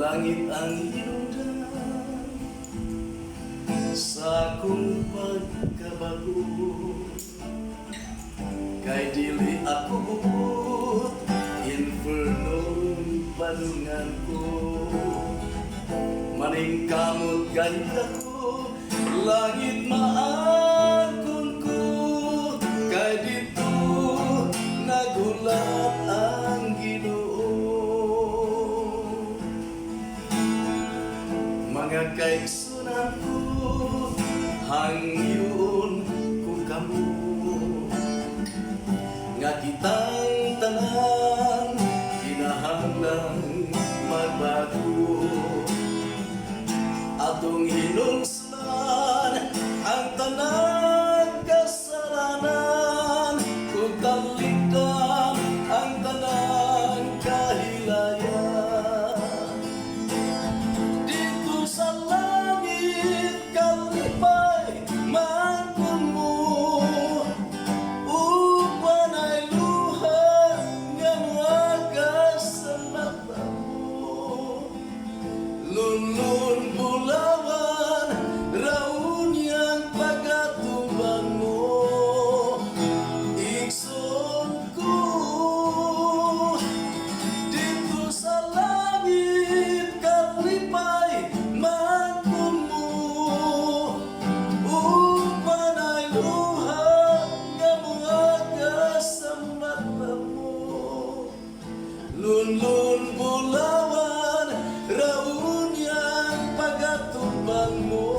langit ang hinungdan sa akong pagkabago. Kay dili ako bubut, infernong padungan ko. Maning kamot gayud ako, langit maangkon ko. Kay dito nagulat ang Ginoo. Mga kaigsunan ko, hangyon ko kamo. Nga kitang tanan, kinahanglang magbago. Atong hinungsunan ang tanan kasalanan, kung talikdan ang tanan kahilayan. Dito sa langit kalipay mangkon mo, upan ay luha nga muagas sa mata mo. Lunlun bulawan raon yang pagatuban mo. Igsoon ko dito sa langit kalipay mangkon mo, upan ay luha nga muagas sa mata mo. Lunlun bulawan raon yang pagatubang mo.